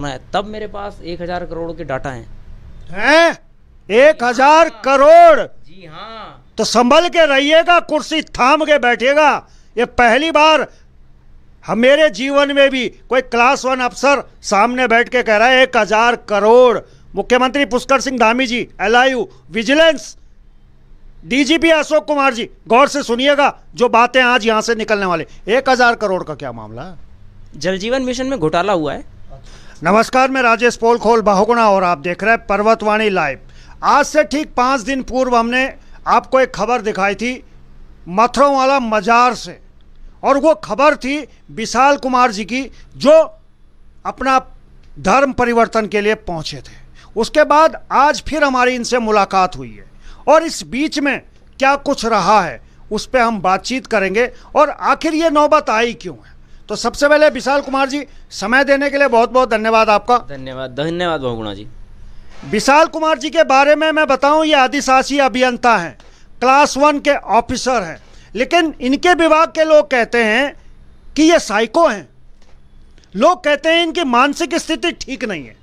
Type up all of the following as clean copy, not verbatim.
करना है तब मेरे पास 1000 करोड़ के डाटा हैं 1000 करोड़? जी हाँ। तो संभल के रहिएगा, कुर्सी थाम के बैठिएगा। ये पहली बार हम मेरे जीवन में भी कोई क्लास 1 अफसर सामने बैठ के कह रहा है 1000 करोड़। मुख्यमंत्री Pushkar Singh Dhami ji, LIU, vigilance, DGP Ashok Kumar ji, गौर से सुनिएगा जो बातें आज यहां से निकलने वाले। 1000 करोड़ का क्या मामला है? जल जीवन मिशन में घोटाला हुआ है। नमस्कार, मैं राजेश पोलखोल बहुगुणा और आप देख रहे हैं पर्वतवाणी लाइव। आज से ठीक 5 दिन पूर्व हमने आपको एक खबर दिखाई थी मथुरों वाला मजार से, और वो खबर थी विशाल कुमार जी की जो अपना धर्म परिवर्तन के लिए पहुंचे थे। उसके बाद आज फिर हमारी इनसे मुलाकात हुई है और इस बीच में क्या कुछ रहा है उस पर हम बातचीत करेंगे और आखिर ये नौबत आई क्यों है। तो सबसे पहले विशाल कुमार जी, समय देने के लिए बहुत बहुत धन्यवाद आपका। धन्यवाद धन्यवाद बहुगुणा जी। विशाल कुमार जी के बारे में मैं बताऊं, ये आदिशासी अभियंता हैं, क्लास 1 के ऑफिसर हैं, लेकिन इनके विभाग के लोग कहते हैं कि ये साइको हैं। लोग कहते हैं इनकी मानसिक स्थिति ठीक नहीं है।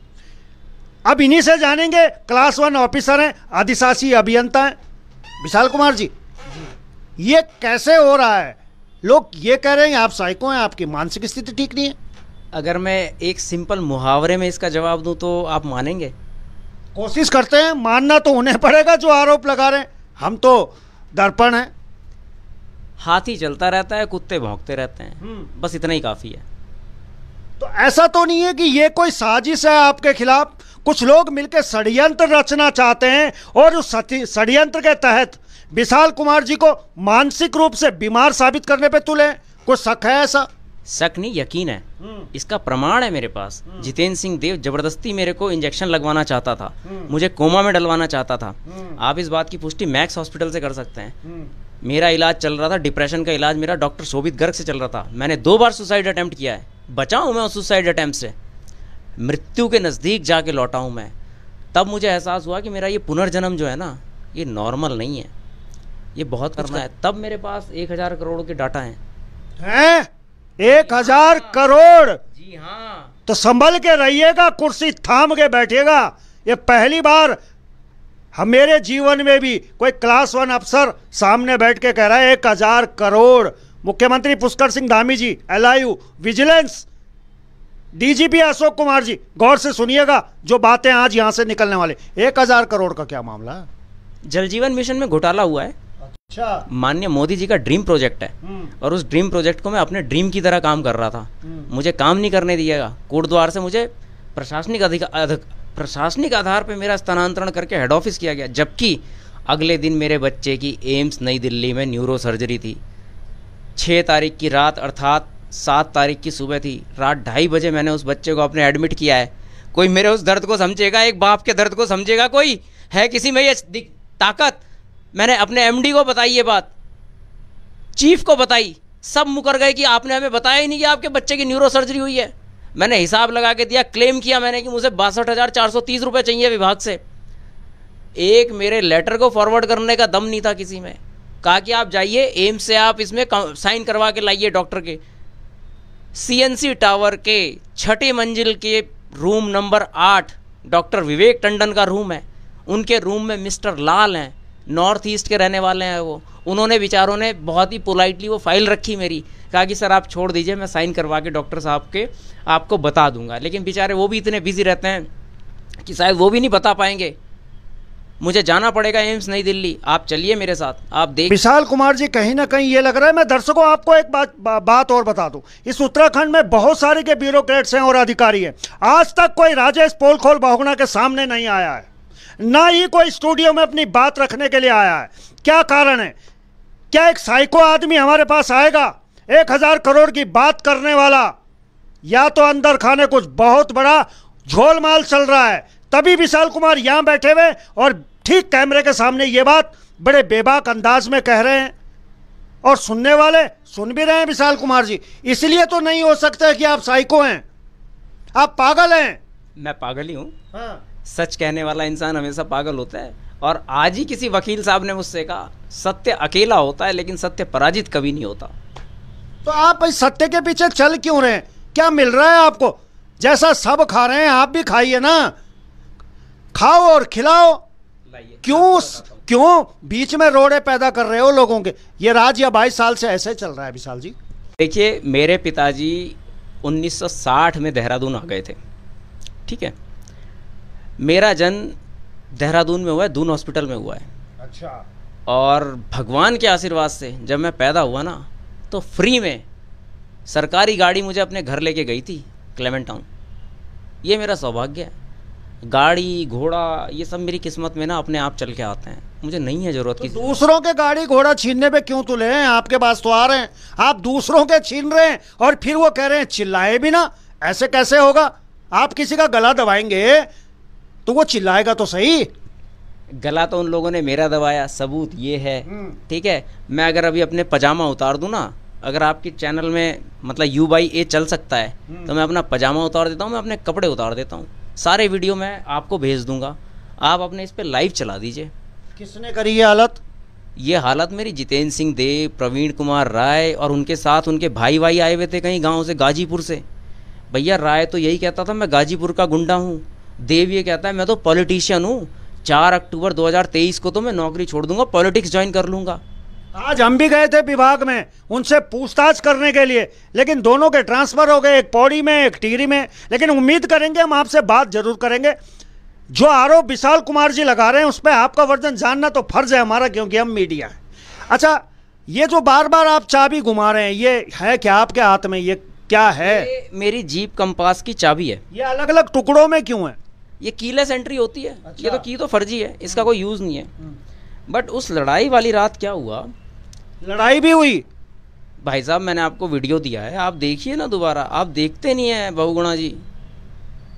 अब इन्हीं से जानेंगे, क्लास 1 ऑफिसर हैं, आदिशासी अभियंता हैं। विशाल कुमार जी, ये कैसे हो रहा है? लोग ये कह रहे हैं आप साइको हैं, आपकी मानसिक स्थिति ठीक नहीं है। अगर मैं एक सिंपल मुहावरे में इसका जवाब दूं तो आप मानेंगे? कोशिश करते हैं, मानना तो उन्हें पड़ेगा जो आरोप लगा रहे हैं, हम तो दर्पण हैं। हाथी चलता रहता है, कुत्ते भौंकते रहते हैं, बस इतना ही काफी है। तो ऐसा तो नहीं है कि ये कोई साजिश है आपके खिलाफ? कुछ लोग मिलकर षड्यंत्र रचना चाहते हैं और उस षड्यंत्र के तहत विशाल कुमार जी को मानसिक रूप से बीमार साबित करने पे तुले। कुछ शक है ऐसा? शक नहीं, यकीन है। इसका प्रमाण है मेरे पास। जितेंद्र सिंह देव जबरदस्ती मेरे को इंजेक्शन लगवाना चाहता था, मुझे कोमा में डलवाना चाहता था। आप इस बात की पुष्टि मैक्स हॉस्पिटल से कर सकते हैं। मेरा इलाज चल रहा था, डिप्रेशन का इलाज मेरा डॉक्टर शोभित गर्ग से चल रहा था। मैंने 2 बार सुसाइड अटेम्प्ट किया है, बचा हूं मैं उस सुसाइड अटेम्प्ट से, मृत्यु के नज़दीक जाके लौटा हूं मैं। तब मुझे एहसास हुआ कि मेरा ये पुनर्जन्म जो है ना, ये नॉर्मल नहीं है, ये बहुत करना है। तब मेरे पास 1000 करोड़ के डाटा हैं। 1000 करोड़? जी हाँ। तो संभल के रहिएगा, कुर्सी थाम के बैठिएगा। ये पहली बार हम मेरे जीवन में भी कोई क्लास 1 अफसर सामने बैठ के कह रहा है 1000 करोड़। मुख्यमंत्री Pushkar Singh Dhami ji, LIU, vigilance, DGP Ashok Kumar ji, गौर से सुनिएगा जो बातें आज यहां से निकलने वाले। 1000 करोड़ का क्या मामला है? जल जीवन मिशन में घोटाला हुआ है। अच्छा। माननीय मोदी जी का ड्रीम प्रोजेक्ट है और उस ड्रीम प्रोजेक्ट को मैं अपने ड्रीम की तरह काम कर रहा था। मुझे काम नहीं करने दिएगा, कोटद्वार से मुझे प्रशासनिक आधार पर मेरा स्थानांतरण करके हेड ऑफिस किया गया, जबकि अगले दिन मेरे बच्चे की एम्स नई दिल्ली में न्यूरो सर्जरी थी। 6 तारीख की रात अर्थात 7 तारीख की सुबह थी, रात 2:30 बजे मैंने उस बच्चे को अपने एडमिट किया है। कोई मेरे उस दर्द को समझेगा? एक बाप के दर्द को समझेगा? कोई है किसी में ये ताकत? मैंने अपने MD को बताई ये बात, चीफ को बताई, सब मुकर गए कि आपने हमें बताया ही नहीं कि आपके बच्चे की न्यूरो सर्जरी हुई है। मैंने हिसाब लगा के दिया, क्लेम किया मैंने कि मुझे 62,430 रुपये चाहिए विभाग से। एक मेरे लेटर को फॉरवर्ड करने का दम नहीं था किसी में। कहा कि आप जाइए एम्स से, आप इसमें साइन करवा के लाइए डॉक्टर के। CNC टावर के 6ठी मंजिल के रूम नंबर 8 डॉक्टर विवेक टंडन का रूम है। उनके रूम में मिस्टर लाल हैं, नॉर्थ ईस्ट के रहने वाले हैं वो। उन्होंने बेचारों ने बहुत ही पोलाइटली वो फाइल रखी मेरी, कहा कि सर आप छोड़ दीजिए, मैं साइन करवा के डॉक्टर साहब के आपको बता दूंगा। लेकिन बेचारे वो भी इतने बिजी रहते हैं कि शायद वो भी नहीं बता पाएंगे। मुझे जाना पड़ेगा एम्स नई दिल्ली, आप चलिए मेरे साथ, आप देख। विशाल कुमार जी, कहीं ना कहीं ये लग रहा है, मैं दर्शकों आपको एक बात और बता दूं, इस उत्तराखंड में बहुत सारे के ब्यूरोक्रेट्स हैं और अधिकारी हैं। आज तक कोई राजेश पोलखोल बहुगुणा के सामने नहीं आया है, ना ही कोई स्टूडियो में अपनी बात रखने के लिए आया है। क्या कारण है? क्या एक साइको आदमी हमारे पास आएगा 1000 करोड़ की बात करने वाला? या तो अंदर खाने कुछ बहुत बड़ा झोलमाल चल रहा है, तभी विशाल कुमार यहां बैठे हुए और ठीक कैमरे के सामने ये बात बड़े बेबाक अंदाज में कह रहे हैं, और सुनने वाले सुन भी रहे हैं। विशाल कुमार जी, इसलिए तो नहीं हो सकता कि आप साइको हैं, आप पागल हैं। मैं पागल ही हूं। हाँ। सच कहने वाला इंसान हमेशा पागल होता है। और आज ही किसी वकील साहब ने मुझसे कहा, सत्य अकेला होता है लेकिन सत्य पराजित कभी नहीं होता। तो आप इस सत्य के पीछे चल क्यों रहे हैं? क्या मिल रहा है आपको? जैसा सब खा रहे हैं आप भी खाइए ना, खाओ और खिलाओ। क्यों क्यों बीच में रोड़े पैदा कर रहे हो लोगों के? ये राज या 22 साल से ऐसे चल रहा है विशाल जी। देखिए, मेरे पिताजी 1960 में देहरादून आ गए थे, ठीक है। मेरा जन्म देहरादून में हुआ है, दून हॉस्पिटल में हुआ है। अच्छा। और भगवान के आशीर्वाद से जब मैं पैदा हुआ ना, तो फ्री में सरकारी गाड़ी मुझे अपने घर लेके गई थी क्लेमेंट टाउन। ये मेरा सौभाग्य है। गाड़ी घोड़ा ये सब मेरी किस्मत में ना अपने आप चल के आते हैं, मुझे नहीं है जरूरत तो की। दूसरों के गाड़ी घोड़ा छीनने पे क्यों तुले हैं? आपके पास तो आ रहे हैं, आप दूसरों के छीन रहे हैं और फिर वो कह रहे हैं चिल्लाए भी ना। ऐसे कैसे होगा? आप किसी का गला दबाएंगे तो वो चिल्लाएगा तो सही। गला तो उन लोगों ने मेरा दबाया, सबूत ये है, ठीक है। मैं अगर अभी अपने पजामा उतार दूं ना, अगर आपके चैनल में मतलब U/A चल सकता है तो मैं अपना पजामा उतार देता हूं, मैं अपने कपड़े उतार देता हूं। सारे वीडियो मैं आपको भेज दूंगा, आप अपने इस पे लाइव चला दीजिए। किसने करी ये हालत? ये हालत मेरी जितेंद्र सिंह देव, प्रवीण कुमार राय और उनके साथ उनके भाई आए हुए थे कहीं गांव से, गाजीपुर से। भैया राय तो यही कहता था मैं गाजीपुर का गुंडा हूँ, देव ये कहता है मैं तो पॉलिटिशियन हूँ, 4 अक्टूबर 2023 को तो मैं नौकरी छोड़ दूंगा, पॉलिटिक्स ज्वाइन कर लूंगा। आज हम भी गए थे विभाग में उनसे पूछताछ करने के लिए, लेकिन दोनों के ट्रांसफर हो गए, एक पौड़ी में एक टिहरी में। लेकिन उम्मीद करेंगे हम आपसे बात जरूर करेंगे। जो आरोप विशाल कुमार जी लगा रहे हैं उस पर आपका वर्जन जानना तो फर्ज है हमारा, क्योंकि हम मीडिया है। अच्छा, ये जो बार बार आप चाबी घुमा रहे हैं, ये है क्या आपके हाथ में? ये क्या है? ये मेरी जीप कंपास की चाबी है। ये अलग अलग टुकड़ों में क्यों है? ये कीलेस एंट्री होती है। अच्छा। ये तो की तो फर्जी है, इसका कोई यूज़ नहीं है। बट उस लड़ाई वाली रात क्या हुआ, लड़ाई भी हुई भाई साहब, मैंने आपको वीडियो दिया है, आप देखिए ना दोबारा। आप देखते नहीं हैं बहुगुणा जी,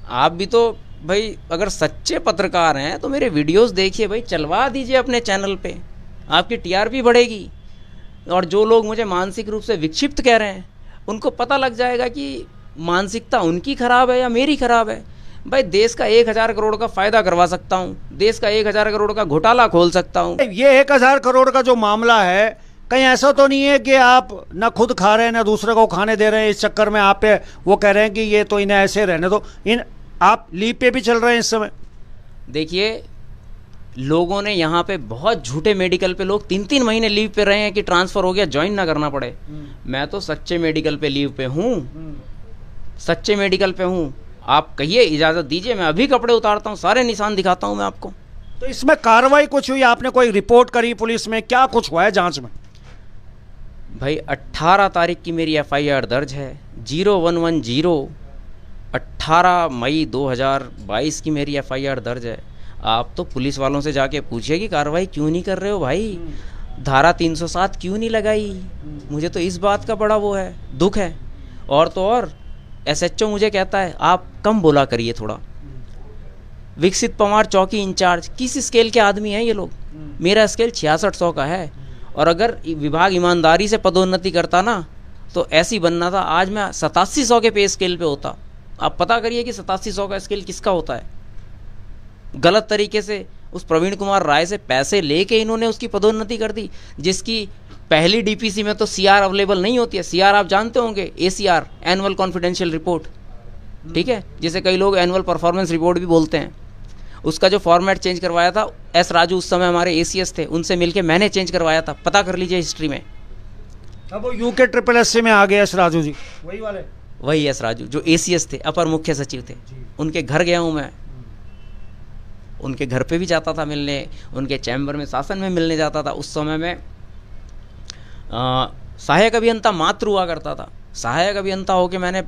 आप भी तो भाई अगर सच्चे पत्रकार हैं तो मेरे वीडियोस देखिए भाई, चलवा दीजिए अपने चैनल पे, आपकी TRP बढ़ेगी। और जो लोग मुझे मानसिक रूप से विक्षिप्त कह रहे हैं उनको पता लग जाएगा कि मानसिकता उनकी खराब है या मेरी खराब है। भाई देश का 1000 करोड़ का फायदा करवा सकता हूँ, देश का 1000 करोड़ का घोटाला खोल सकता हूँ। ये 1000 करोड़ का जो मामला है, कहीं ऐसा तो नहीं है कि आप न खुद खा रहे हैं न दूसरे को खाने दे रहे हैं, इस चक्कर में आप पे वो कह रहे हैं कि ये तो इन्हें ऐसे रहने दो, इन आप लीव पे भी चल रहे हैं इस समय? देखिए, लोगों ने यहाँ पे बहुत झूठे मेडिकल पे लोग 3-3 महीने लीव पे रहे हैं कि ट्रांसफ़र हो गया, ज्वाइन ना करना पड़े। मैं तो सच्चे मेडिकल पे लीव पे हूँ, सच्चे मेडिकल पे हूँ। आप कहिए, इजाज़त दीजिए, मैं अभी कपड़े उतारता हूँ, सारे निशान दिखाता हूँ मैं आपको। तो इसमें कार्रवाई कुछ हुई? आपने कोई रिपोर्ट करी पुलिस में? क्या कुछ हुआ है जांच में? भाई 18 तारीख की मेरी FIR दर्ज है, 0110, 18 मई 2022 की मेरी FIR दर्ज है। आप तो पुलिस वालों से जाके पूछिए कि कार्रवाई क्यों नहीं कर रहे हो भाई, धारा 307 क्यों नहीं लगाई। मुझे तो इस बात का बड़ा वो है, दुख है। और तो और SHO मुझे कहता है आप कम बोला करिए थोड़ा। विकसित पवार चौकी इंचार्ज, किस स्केल के आदमी हैं ये लोग? मेरा स्केल 6600 का है, और अगर विभाग ईमानदारी से पदोन्नति करता ना तो ऐसी बनना था, आज मैं 8700 के पे स्केल पे होता। आप पता करिए कि 8700 का स्केल किसका होता है। गलत तरीके से उस प्रवीण कुमार राय से पैसे लेके इन्होंने उसकी पदोन्नति कर दी, जिसकी पहली DPC में तो CR अवेलेबल नहीं होती है। CR आप जानते होंगे, ACR, एनुअल कॉन्फिडेंशियल रिपोर्ट, ठीक है, जिसे कई लोग एनुअल परफॉर्मेंस रिपोर्ट भी बोलते हैं। उसका जो फॉर्मेट चेंज करवाया था S राजू, उस समय हमारे ACS थे, उनसे मिलके मैंने चेंज करवाया था, पता कर लीजिए हिस्ट्री में। अब वो UK SSS में आ गए S राजू जी, वही वाले, वही S राजू जो ACS थे, अपर मुख्य सचिव थे। उनके घर गया हूँ मैं, उनके घर पे भी जाता था मिलने, उनके चैम्बर में, शासन में मिलने जाता था। उस समय में सहायक अभियंता मात्र हुआ करता था। सहायक अभियंता होके मैंने,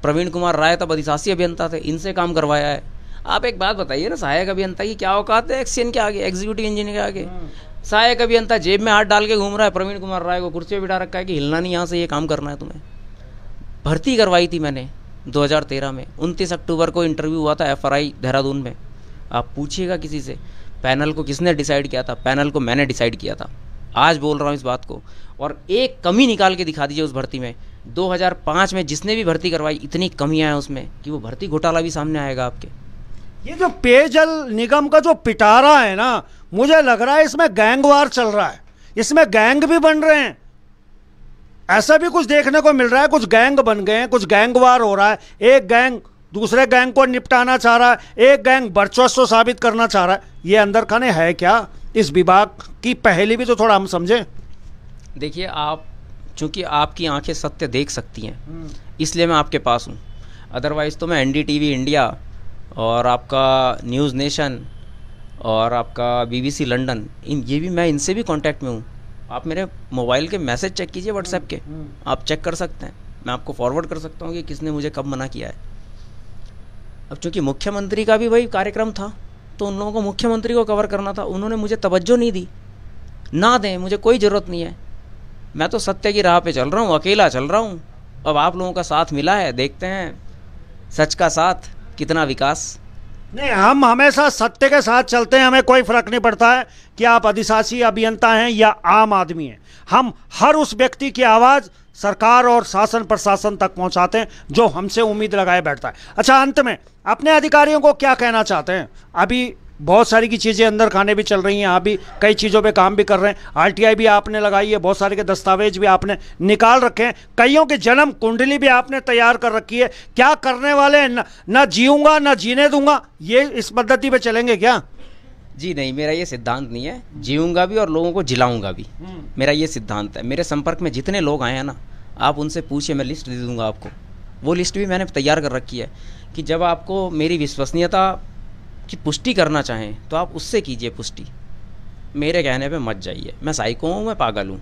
प्रवीण कुमार राय तब अधिशासी अभियंता थे, इनसे काम करवाया है। आप एक बात बताइए ना, सहायक अभियंता की क्या औकात है एक्सीएन के आगे, एग्जीक्यूटिव इंजीनियर के आगे? सहायक अभियंता जेब में हाथ डाल के घूम रहा है, प्रवीण कुमार राय को कुर्सी पे बिठा रखा है कि हिलना नहीं, यहाँ से ये काम करना है तुम्हें। भर्ती करवाई थी मैंने 2013 में, 29 अक्टूबर को इंटरव्यू हुआ था FRI देहरादून में। आप पूछिएगा किसी से, पैनल को किसने डिसाइड किया था? पैनल को मैंने डिसाइड किया था। आज बोल रहा हूँ इस बात को, और एक कमी निकाल के दिखा दीजिए उस भर्ती में। 2005 में जिसने भी भर्ती करवाई, इतनी कमियां हैं उसमें कि वो भर्ती घोटाला भी सामने आएगा आपके। ये जो पेयजल निगम का जो पिटारा है ना, मुझे लग रहा है इसमें गैंगवार चल रहा है, इसमें गैंग भी बन रहे हैं। ऐसा भी कुछ देखने को मिल रहा है, कुछ गैंग बन गए हैं, कुछ गैंगवार हो रहा है। एक गैंग दूसरे गैंग को निपटाना चाह रहा है, एक गैंग वर्चस्व साबित करना चाह रहा है। ये अंदर खाने है क्या? इस विभाग की पहेली भी तो थोड़ा हम समझें। देखिए, आप चूंकि आपकी आंखें सत्य देख सकती हैं, इसलिए मैं आपके पास हूँ। अदरवाइज़ तो मैं एनडीटीवी इंडिया और आपका न्यूज़ नेशन और आपका बीबीसी लंदन, मैं इनसे भी कांटेक्ट में हूँ। आप मेरे मोबाइल के मैसेज चेक कीजिए, व्हाट्सएप के, आप चेक कर सकते हैं। मैं आपको फॉरवर्ड कर सकता हूँ कि किसने मुझे कब मना किया है। अब चूंकि मुख्यमंत्री का भी वही कार्यक्रम था, तो उन लोगों को मुख्यमंत्री को कवर करना था, उन्होंने मुझे तवज्जो नहीं दी। ना दें, मुझे कोई ज़रूरत नहीं है। मैं तो सत्य की राह पे चल रहा हूँ, अकेला चल रहा हूँ। अब आप लोगों का साथ मिला है, देखते हैं सच का साथ कितना विकास। नहीं, हम हमेशा सत्य के साथ चलते हैं। हमें कोई फर्क नहीं पड़ता है कि आप अधिशासी अभियंता हैं या आम आदमी हैं। हम हर उस व्यक्ति की आवाज़ सरकार और शासन प्रशासन तक पहुंचाते हैं जो हमसे उम्मीद लगाए बैठता है। अच्छा, अंत में अपने अधिकारियों को क्या कहना चाहते हैं? अभी बहुत सारी की चीज़ें अंदर खाने भी चल रही हैं, आप भी कई चीज़ों पे काम भी कर रहे हैं, आरटीआई भी आपने लगाई है, बहुत सारे के दस्तावेज भी आपने निकाल रखे हैं, कईयों की जन्म कुंडली भी आपने तैयार कर रखी है। क्या करने वाले हैं? न जीऊंगा न जीने दूंगा, ये इस पद्धति पे चलेंगे क्या? जी नहीं, मेरा ये सिद्धांत नहीं है। जीऊंगा भी और लोगों को जिलाऊंगा भी, मेरा ये सिद्धांत है। मेरे संपर्क में जितने लोग आए हैं ना, आप उनसे पूछिए, मैं लिस्ट दे दूंगा आपको। वो लिस्ट भी मैंने तैयार कर रखी है कि जब आपको मेरी विश्वसनीयता की पुष्टि करना चाहें तो आप उससे कीजिए पुष्टि, मेरे कहने पे मत जाइए। मैं साइको हूँ, मैं पागल हूँ।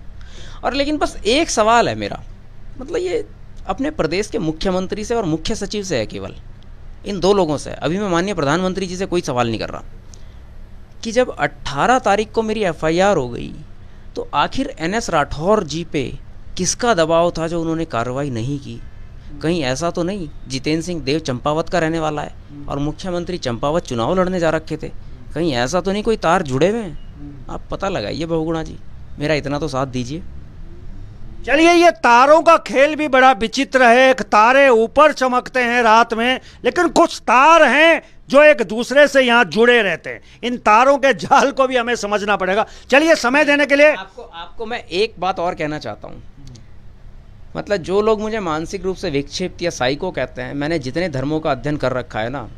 और लेकिन बस एक सवाल है मेरा, मतलब ये अपने प्रदेश के मुख्यमंत्री से और मुख्य सचिव से है, केवल इन दो लोगों से। अभी मैं माननीय प्रधानमंत्री जी से कोई सवाल नहीं कर रहा कि जब 18 तारीख को मेरी एफआईआर हो गई तो आखिर एनएस राठौर जी पे किसका दबाव था जो उन्होंने कार्रवाई नहीं की? कहीं ऐसा तो नहीं जितेंद्र सिंह देव चंपावत का रहने वाला है और मुख्यमंत्री चंपावत चुनाव लड़ने जा रखे थे? कहीं ऐसा तो नहीं कोई तार जुड़े हुए हैं? आप पता लगाइए बहुगुणा जी, मेरा इतना तो साथ दीजिए। चलिए, ये तारों का खेल भी बड़ा विचित्र है। एक तारे ऊपर चमकते हैं रात में, लेकिन कुछ तार हैं जो एक दूसरे से यहाँ जुड़े रहते हैं। इन तारों के जाल को भी हमें समझना पड़ेगा। चलिए, समय देने के लिए आपको मैं एक बात और कहना चाहता हूँ। मतलब जो लोग मुझे मानसिक रूप से विक्षिप्त या साइको कहते हैं, मैंने जितने धर्मों का अध्ययन कर रखा है ना,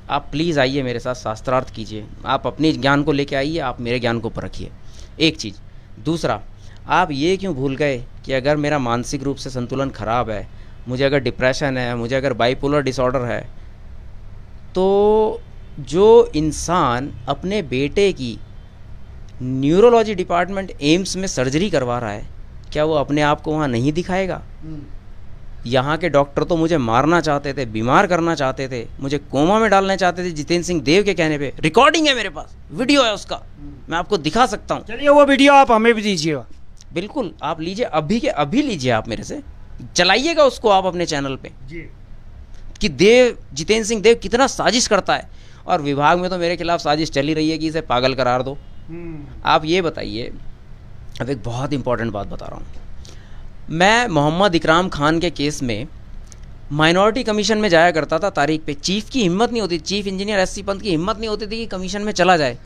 आप प्लीज़ आइए मेरे साथ, शास्त्रार्थ कीजिए। आप अपने ज्ञान को लेके आइए, आप मेरे ज्ञान को परखिए, एक चीज़। दूसरा, आप ये क्यों भूल गए कि अगर मेरा मानसिक रूप से संतुलन खराब है, मुझे अगर डिप्रेशन है, मुझे अगर बाइपोलर डिसऑर्डर है, तो जो इंसान अपने बेटे की न्यूरोलॉजी डिपार्टमेंट एम्स में सर्जरी करवा रहा है, क्या वो अपने आप को वहाँ नहीं दिखाएगा? यहाँ के डॉक्टर तो मुझे मारना चाहते थे, बीमार करना चाहते थे, मुझे कोमा में डालना चाहते थे जितेंद्र सिंह देव के कहने पे। रिकॉर्डिंग है मेरे पास, वीडियो है उसका, मैं आपको दिखा सकता हूँ। चलिए, वो वीडियो आप हमें भी दीजिएगा। बिल्कुल, आप लीजिए, अभी के अभी लीजिए, आप मेरे से चलाइएगा उसको आप अपने चैनल पे जी, कि जितेंद्र सिंह देव कितना साजिश करता है। और विभाग में तो मेरे खिलाफ साजिश चली रही है कि इसे पागल करार दो। आप ये बताइए, अब एक बहुत इंपॉर्टेंट बात बता रहा हूँ। मैं मोहम्मद इकराम खान के केस में माइनॉरिटी कमीशन में जाया करता था तारीख पे। चीफ की हिम्मत नहीं होती, चीफ इंजीनियर एससी पंत की हिम्मत नहीं होती थी कि कमीशन में चला जाए।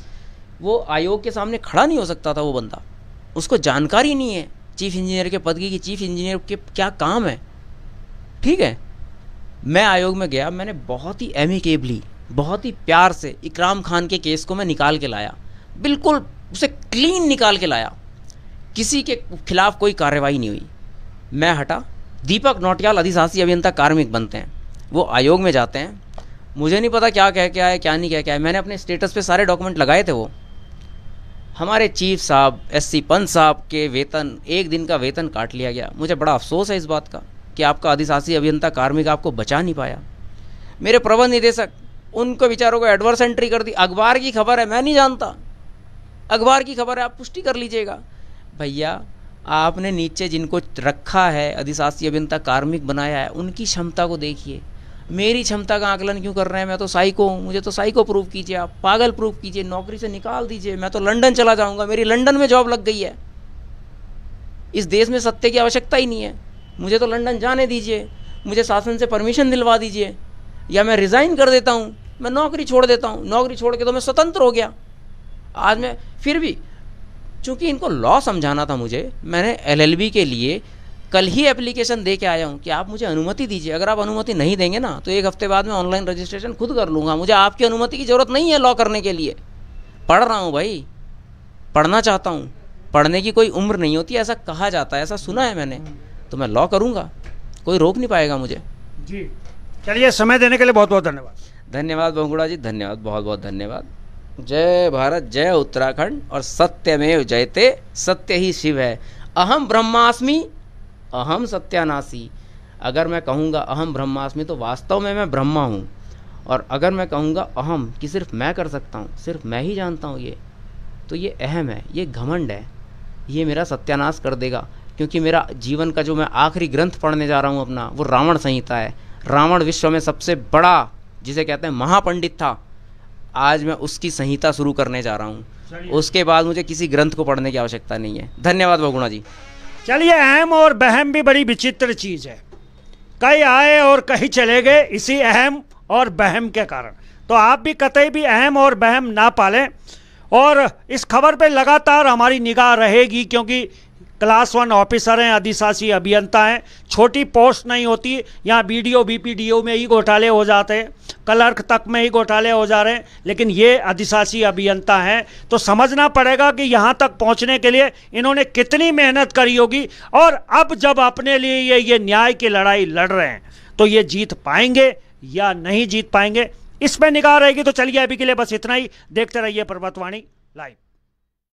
वो आयोग के सामने खड़ा नहीं हो सकता था वो बंदा, उसको जानकारी नहीं है चीफ इंजीनियर के पद की कि चीफ इंजीनियर के क्या काम है। ठीक है, मैं आयोग में गया, मैंने बहुत ही एमिकेबली, बहुत ही प्यार से इकराम खान के केस को मैं निकाल के लाया, बिल्कुल उसे क्लीन निकाल के लाया, किसी के खिलाफ कोई कार्रवाई नहीं हुई। मैं हटा, दीपक नौटियाल अधिशासी अभियंता कार्मिक बनते हैं, वो आयोग में जाते हैं, मुझे नहीं पता क्या कह के आए क्या नहीं कह के आए। मैंने अपने स्टेटस पे सारे डॉक्यूमेंट लगाए थे। वो हमारे चीफ साहब एससी पंत साहब के वेतन, एक दिन का वेतन काट लिया गया। मुझे बड़ा अफसोस है इस बात का कि आपका अधिशासी अभियंता कार्मिक आपको बचा नहीं पाया। मेरे प्रबंध निदेशक, उनको बेचारों को एडवर्स एंट्री कर दी। अखबार की खबर है, मैं नहीं जानता, अखबार की खबर है, आप पुष्टि कर लीजिएगा। भैया, आपने नीचे जिनको रखा है अधिशासी अभियंता कार्मिक बनाया है, उनकी क्षमता को देखिए। मेरी क्षमता का आकलन क्यों कर रहे हैं? मैं तो साइको हूँ, मुझे तो साइको प्रूफ कीजिए, आप पागल प्रूफ कीजिए, नौकरी से निकाल दीजिए। मैं तो लंदन चला जाऊँगा, मेरी लंदन में जॉब लग गई है। इस देश में सत्य की आवश्यकता ही नहीं है, मुझे तो लंदन जाने दीजिए, मुझे शासन से परमिशन दिलवा दीजिए, या मैं रिज़ाइन कर देता हूँ, मैं नौकरी छोड़ देता हूँ। नौकरी छोड़ के तो मैं स्वतंत्र हो गया। आज मैं फिर भी, चूँकि इनको लॉ समझाना था मुझे, मैंने एलएलबी के लिए कल ही एप्लीकेशन दे के आया हूँ कि आप मुझे अनुमति दीजिए। अगर आप अनुमति नहीं देंगे ना तो 1 हफ्ते बाद मैं ऑनलाइन रजिस्ट्रेशन खुद कर लूँगा। मुझे आपकी अनुमति की ज़रूरत नहीं है लॉ करने के लिए। पढ़ रहा हूँ भाई, पढ़ना चाहता हूँ, पढ़ने की कोई उम्र नहीं होती, ऐसा कहा जाता है, ऐसा सुना है मैंने, तो मैं लॉ करूँगा, कोई रोक नहीं पाएगा मुझे। जी चलिए, समय देने के लिए बहुत बहुत धन्यवाद। धन्यवाद बहुगुणा जी, धन्यवाद, बहुत बहुत धन्यवाद। जय भारत, जय उत्तराखंड, और सत्यमेव जयते, सत्य ही शिव है। अहम ब्रह्मास्मि, अहम सत्यानाशी। अगर मैं कहूँगा अहम ब्रह्मास्मि तो वास्तव में मैं ब्रह्मा हूँ, और अगर मैं कहूँगा अहम कि सिर्फ मैं कर सकता हूँ, सिर्फ मैं ही जानता हूँ ये, तो ये अहम है, ये घमंड है, ये मेरा सत्यानाश कर देगा। क्योंकि मेरा जीवन का जो मैं आखिरी ग्रंथ पढ़ने जा रहा हूँ अपना, वो रावण संहिता है। रावण विश्व में सबसे बड़ा, जिसे कहते हैं महापंडित था, आज मैं उसकी संहिता शुरू करने जा रहा हूँ। उसके बाद मुझे किसी ग्रंथ को पढ़ने की आवश्यकता नहीं है। धन्यवाद बहुगुणा जी। चलिए, अहम और बहम भी बड़ी विचित्र चीज़ है। कई आए और कहीं चले गए इसी अहम और बहम के कारण। तो आप भी कतई भी अहम और बहम ना पालें, और इस खबर पे लगातार हमारी निगाह रहेगी, क्योंकि क्लास 1 ऑफिसर हैं, अधिशासी अभियंता हैं, छोटी पोस्ट नहीं होती। यहाँ बीडीओ बीपीडीओ में ही घोटाले हो जाते हैं, क्लर्क तक में ही घोटाले हो जा रहे हैं, लेकिन ये अधिशासी अभियंता हैं। तो समझना पड़ेगा कि यहाँ तक पहुँचने के लिए इन्होंने कितनी मेहनत करी होगी, और अब जब अपने लिए ये न्याय की लड़ाई लड़ रहे हैं तो ये जीत पाएंगे या नहीं जीत पाएंगे, इस पर निगाह रहेगी। तो चलिए, अभी के लिए बस इतना ही। देखते रहिए पर्वतवाणी लाइव।